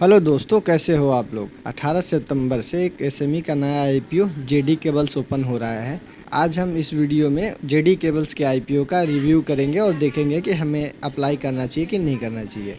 Hello दोस्तों, कैसे हो आप लोग। 18 सितंबर से एक एसएमई का नया आईपीओ जेडी केबल्स ओपन हो रहा है। आज हम इस वीडियो में जेडी केबल्स के आईपीओ का रिव्यू करेंगे और देखेंगे कि हमें अप्लाई करना चाहिए कि नहीं करना चाहिए।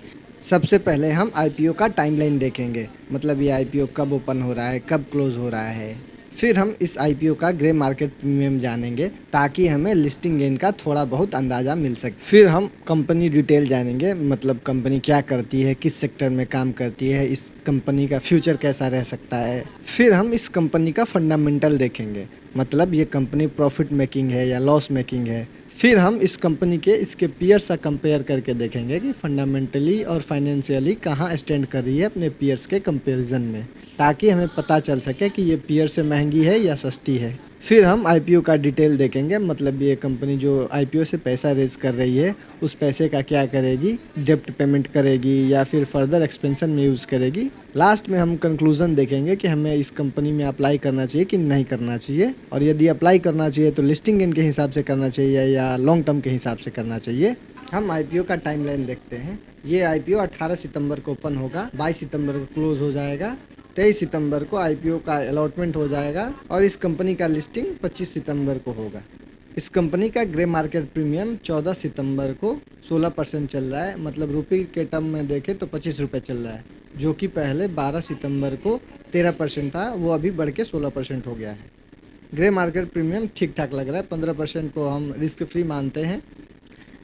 सबसे पहले हम आईपीओ का टाइमलाइन देखेंगे, मतलब ये आईपीओ कब ओपन हो रहा है, कब क्लोज हो रहा है। फिर हम इस आईपीओ का ग्रे मार्केट प्रीमियम जानेंगे ताकि हमें लिस्टिंग गेन का थोड़ा बहुत अंदाज़ा मिल सके। फिर हम कंपनी डिटेल जानेंगे, मतलब कंपनी क्या करती है, किस सेक्टर में काम करती है, इस कंपनी का फ्यूचर कैसा रह सकता है। फिर हम इस कंपनी का फंडामेंटल देखेंगे, मतलब ये कंपनी प्रॉफिट मेकिंग है या लॉस मेकिंग है। फिर हम इस कंपनी के इसके पीयर्स से कंपेयर करके देखेंगे कि फंडामेंटली और फाइनेंशियली कहाँ स्टैंड कर रही है अपने पीयर्स के कंपैरिजन में, ताकि हमें पता चल सके कि ये पीयर से महंगी है या सस्ती है। फिर हम आईपीओ का डिटेल देखेंगे, मतलब ये कंपनी जो आईपीओ से पैसा रेज कर रही है उस पैसे का क्या करेगी, डेप्ट पेमेंट करेगी या फिर फर्दर एक्सपेंशन में यूज़ करेगी। लास्ट में हम कंक्लूजन देखेंगे कि हमें इस कंपनी में अप्लाई करना चाहिए कि नहीं करना चाहिए, और यदि अप्लाई करना चाहिए तो लिस्टिंग गेन के हिसाब से करना चाहिए या लॉन्ग टर्म के हिसाब से करना चाहिए। हम आईपीओ का टाइमलाइन देखते हैं। ये आईपीओ 18 सितंबर को ओपन होगा, 22 सितंबर को क्लोज हो जाएगा, 23 सितंबर को आईपीओ का अलॉटमेंट हो जाएगा और इस कंपनी का लिस्टिंग 25 सितंबर को होगा। इस कंपनी का ग्रे मार्केट प्रीमियम 14 सितंबर को 16% चल रहा है, मतलब रुपये के टर्म में देखें तो 25 रुपये चल रहा है, जो कि पहले 12 सितंबर को 13% था, वो अभी बढ़ के 16% हो गया है। ग्रे मार्केट प्रीमियम ठीक ठाक लग रहा है, 15% को हम रिस्क फ्री मानते हैं।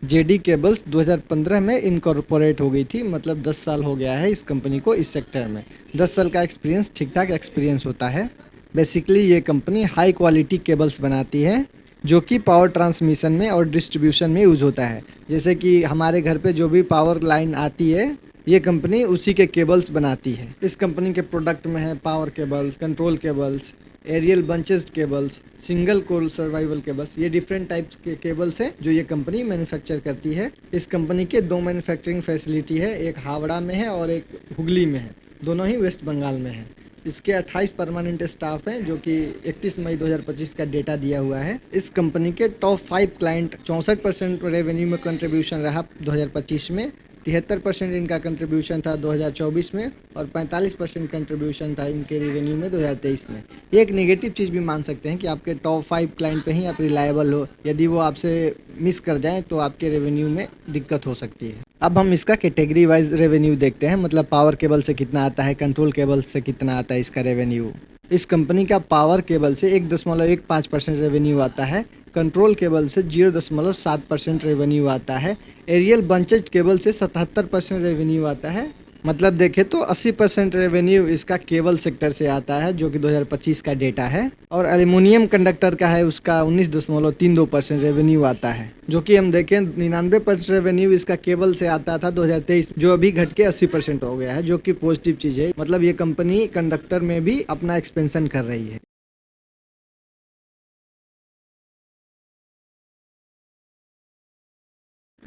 जेडी केबल्स 2015 में इनकॉर्पोरेट हो गई थी, मतलब 10 साल हो गया है इस कंपनी को इस सेक्टर में। 10 साल का एक्सपीरियंस ठीक ठाक एक्सपीरियंस होता है। बेसिकली ये कंपनी हाई क्वालिटी केबल्स बनाती है जो कि पावर ट्रांसमिशन में और डिस्ट्रीब्यूशन में यूज़ होता है। जैसे कि हमारे घर पे जो भी पावर लाइन आती है, ये कंपनी उसी के केबल्स बनाती है। इस कंपनी के प्रोडक्ट में है power cables, control cables, aerial bunches cables, single core survival cables. ये डिफरेंट टाइप्स के केबल्स हैं जो ये कंपनी मैन्युफैक्चर करती है। इस कंपनी के 2 मैन्युफैक्चरिंग फैसिलिटी है, एक हावड़ा में है और एक हुगली में है, दोनों ही वेस्ट बंगाल में है। इसके 28 परमानेंट स्टाफ हैं, जो कि 31 मई 2025 का डेटा दिया हुआ है। इस कंपनी के टॉप 5 क्लाइंट 64% रेवेन्यू में कंट्रीब्यूशन रहा 2025 में, 73% इनका कंट्रीब्यूशन था 2024 में और 45% कंट्रीब्यूशन था इनके रेवेन्यू में 2023 में। ये एक नेगेटिव चीज़ भी मान सकते हैं कि आपके टॉप 5 क्लाइंट पे ही आप रिलायबल हो, यदि वो आपसे मिस कर जाएं तो आपके रेवेन्यू में दिक्कत हो सकती है। अब हम इसका कैटेगरी वाइज रेवेन्यू देखते हैं, मतलब पावर केबल से कितना आता है, कंट्रोल केबल से कितना आता है इसका रेवेन्यू। इस कंपनी का पावर केबल से 1.15% रेवेन्यू आता है, कंट्रोल केबल से 0.7% रेवेन्यू आता है, एरियल बंचेज केबल से 77% रेवेन्यू आता है। मतलब देखें तो 80% रेवेन्यू इसका केबल सेक्टर से आता है, जो कि 2025 का डेटा है, और एल्युमिनियम कंडक्टर का है उसका 19.32% रेवेन्यू आता है। जो कि हम देखें 99% रेवेन्यू इसका केबल से आता था 2023, जो अभी घट के 80% हो गया है, जो कि पॉजिटिव चीज़ है। मतलब ये कंपनी कंडक्टर में भी अपना एक्सपेंशन कर रही है।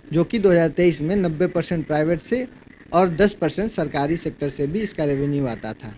जो कि 2023 में 90% प्राइवेट से और 10% सरकारी सेक्टर से भी इसका रेवेन्यू आता था।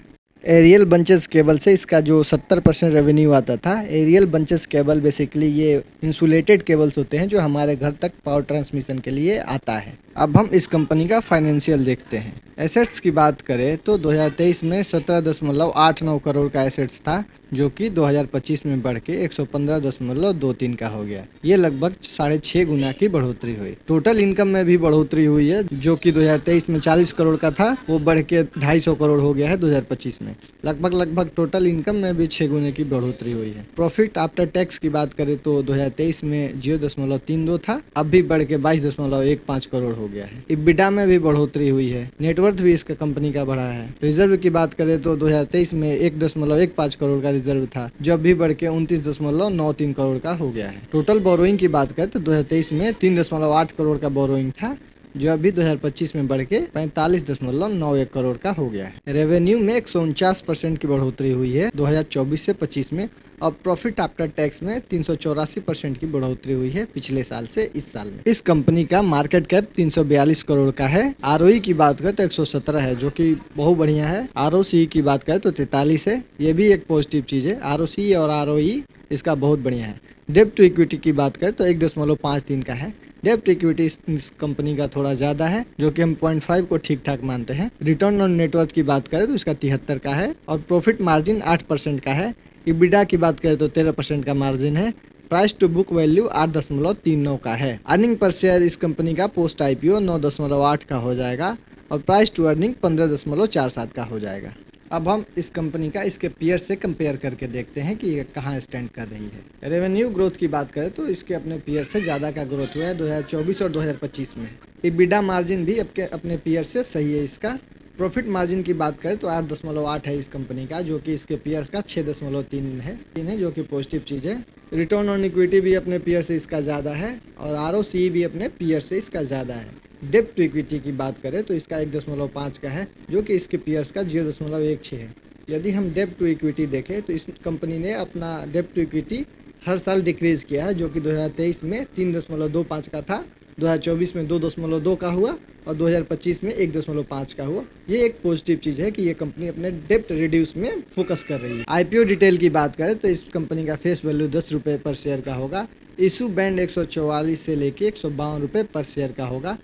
एरियल बंचेस केबल से इसका जो 70% रेवेन्यू आता था। एरियल बंचेस केबल बेसिकली ये इंसुलेटेड केबल्स होते हैं जो हमारे घर तक पावर ट्रांसमिशन के लिए आता है। अब हम इस कंपनी का फाइनेंशियल देखते हैं। एसेट्स की बात करें तो 2023 में 17.89 करोड़ का एसेट्स था, जो कि 2025 में बढ़ के 115.23 का हो गया। ये लगभग 6.5 गुना की बढ़ोतरी हुई। टोटल इनकम में भी बढ़ोतरी हुई है, जो कि 2023 में 40 करोड़ का था, वो बढ़ के 250 करोड़ हो गया है 2025 में। लगभग टोटल इनकम में भी 6 गुने की बढ़ोतरी हुई है। प्रॉफिट आफ्टर टैक्स की बात करें तो 2023 में 0.32 था, अब भी बढ़ के 22.15 करोड़ हो गया है। इबिडा में भी बढ़ोतरी हुई है। नेटवर्थ भी इसका कंपनी का बढ़ा है। रिजर्व की बात करें तो 2023 में 1.15 करोड़ का रिजर्व था, जो भी बढ़ के 29.93 करोड़ का हो गया है। टोटल बोरोइंग की बात करें तो 2023 में 3.8 करोड़ का बोरोइंग था, जो अभी 2025 में बढ़ के 45.91 करोड़ का हो गया है। रेवेन्यू में 149% की बढ़ोतरी हुई है 2024 से 25 में, और प्रॉफिट आफ्टर टैक्स में 384% की बढ़ोतरी हुई है पिछले साल से इस साल में। इस कंपनी का मार्केट कैप 342 करोड़ का है। आरओई की बात करें तो 117 है, जो कि बहुत बढ़िया है। आरओसी की बात करें तो 43 है, ये भी एक पॉजिटिव चीज़ है। आरओसी और आरओई इसका बहुत बढ़िया है। डेब्ट टू इक्विटी की बात करें तो 1.53 का है। डेब्ट इक्विटी इस कंपनी का थोड़ा ज़्यादा है, जो कि हम 0.5 को ठीक ठाक मानते हैं। रिटर्न ऑन नेटवर्थ की बात करें तो इसका 73 का है और प्रॉफिट मार्जिन 8% का है। EBITDA की बात करें तो 13% का मार्जिन है। प्राइस टू बुक वैल्यू 8.39 का है। अर्निंग पर शेयर इस कंपनी का पोस्ट IPO 9.8 का हो जाएगा और प्राइस टू अर्निंग 15.47 का हो जाएगा। अब हम इस कंपनी का इसके पीयर से कंपेयर करके देखते हैं कि ये कहाँ स्टैंड कर रही है। रेवेन्यू ग्रोथ की बात करें तो इसके अपने पीयर से ज़्यादा का ग्रोथ हुआ है 2024 और 2025 में। EBITDA मार्जिन भी अपने पीयर से सही है इसका। प्रॉफिट मार्जिन की बात करें तो 8.8 है इस कंपनी का, जो कि इसके पीयर्स का 6.3 है, जो कि पॉजिटिव चीज़ है। रिटर्न ऑन इक्विटी भी अपने पीयर से इसका ज़्यादा है और ROCE भी अपने पीयर से इसका ज़्यादा है। डेब्ट टू इक्विटी की बात करें तो इसका 1.5 का है, जो कि इसके पीयर्स का 0.16 है। यदि हम डेब्ट टू इक्विटी देखें तो इस कंपनी ने अपना डेब्ट टू इक्विटी हर साल डिक्रीज़ किया है, जो कि 2023 में 3.25 का था, 2024 में 2.2 का हुआ और 2025 में 1.5 का हुआ। ये एक पॉजिटिव चीज़ है कि ये कंपनी अपने डेब्ट रिड्यूस में फोकस कर रही है। IPO डिटेल की बात करें तो इस कंपनी का फेस वैल्यू 10 रुपये पर शेयर का होगा। इशू बैंड 144 से लेके 152 रुपये पर शेयर का होगा।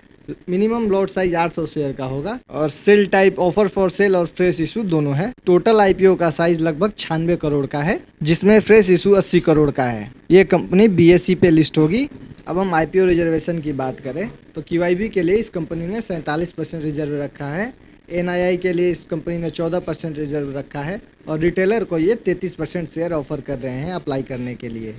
मिनिमम लॉट साइज 800 शेयर का होगा और sale type offer for sale और फ्रेश इशू दोनों है। टोटल IPO का साइज लगभग 96 करोड़ का है, जिसमें फ्रेश इशू 80 करोड़ का है। ये कंपनी BSE पे लिस्ट होगी। अब हम IPO रिजर्वेशन की बात करें तो QIB के लिए इस कंपनी ने 47% रिजर्व रखा है। NII के लिए इस कंपनी ने 14% रिजर्व रखा है और रिटेलर को ये 33% शेयर ऑफर कर रहे हैं अप्लाई करने के लिए।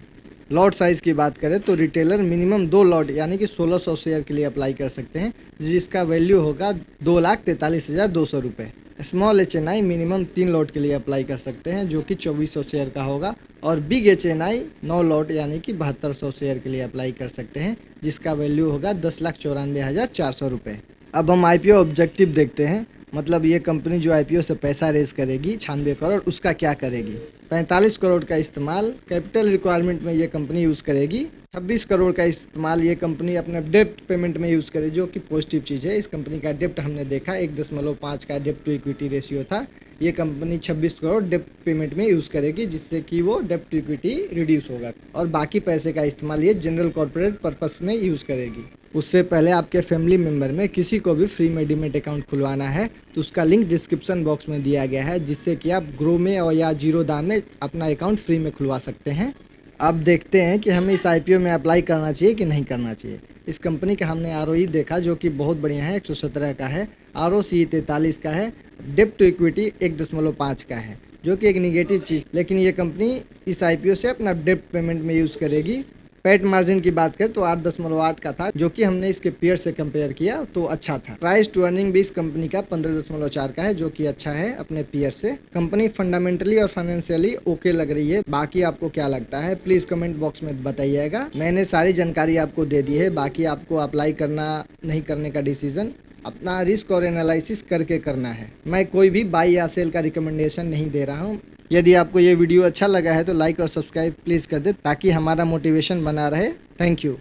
लॉट साइज़ की बात करें तो रिटेलर मिनिमम 2 लॉट यानी कि 1600 शेयर के लिए अप्लाई कर सकते हैं, जिसका वैल्यू होगा 2,43,200 रुपये। स्मॉल HNI मिनिमम 3 लॉट के लिए अप्लाई कर सकते हैं, जो कि 2400 शेयर का होगा और बिग HNI 9 लॉट यानी कि 7200 शेयर के लिए अप्लाई कर सकते हैं, जिसका वैल्यू होगा 10,94,400 रुपये। अब हम IPO ऑब्जेक्टिव देखते हैं, मतलब ये कंपनी जो IPO से पैसा रेज करेगी 96 करोड़, उसका क्या करेगी। 45 करोड़ का इस्तेमाल कैपिटल रिक्वायरमेंट में ये कंपनी यूज़ करेगी। 26 करोड़ का इस्तेमाल ये कंपनी अपने डेप्ट पेमेंट में यूज़ करे, जो कि पॉजिटिव चीज़ है। इस कंपनी का डेप्ट हमने देखा 1.5 का डेप्ट टू इक्विटी रेशियो था। ये कंपनी 26 करोड़ डेप्ट पेमेंट में यूज़ करेगी, जिससे कि वो डेप्ट टू इक्विटी रिड्यूस होगा और बाकी पैसे का इस्तेमाल ये जनरल कॉर्पोरेट पर्पस में यूज़ करेगी। उससे पहले आपके फैमिली मेम्बर में किसी को भी फ्री में डीमेट अकाउंट खुलवाना है तो उसका लिंक डिस्क्रिप्शन बॉक्स में दिया गया है, जिससे कि आप ग्रो में और या जीरोधा में अपना अकाउंट फ्री में खुलवा सकते हैं। अब देखते हैं कि हमें इस IPO में अप्लाई करना चाहिए कि नहीं करना चाहिए। इस कंपनी का हमने ROE देखा, जो कि बहुत बढ़िया है, 117 का है। ROCE 43 का है। डेब्ट टू इक्विटी 1.5 का है, जो कि एक निगेटिव चीज़, लेकिन ये कंपनी इस IPO से अपना डेब्ट पेमेंट में यूज़ करेगी। पैट मार्जिन की बात करें तो 8.8 का था, जो कि हमने इसके पीयर से कंपेयर किया तो अच्छा था। प्राइस टू अर्निंग भी इस कंपनी का 15.4 का है, जो कि अच्छा है अपने पीयर से। कंपनी फंडामेंटली और फाइनेंशियली ओके लग रही है। बाकी आपको क्या लगता है प्लीज़ कमेंट बॉक्स में बताइएगा। मैंने सारी जानकारी आपको दे दी है, बाकी आपको अप्लाई करना नहीं करने का डिसीजन अपना रिस्क और एनालिसिस करके करना है। मैं कोई भी बाई या सेल का रिकमेंडेशन नहीं दे रहा हूँ। यदि आपको ये वीडियो अच्छा लगा है तो लाइक और सब्सक्राइब प्लीज़ कर दे, ताकि हमारा मोटिवेशन बना रहे। Thank you.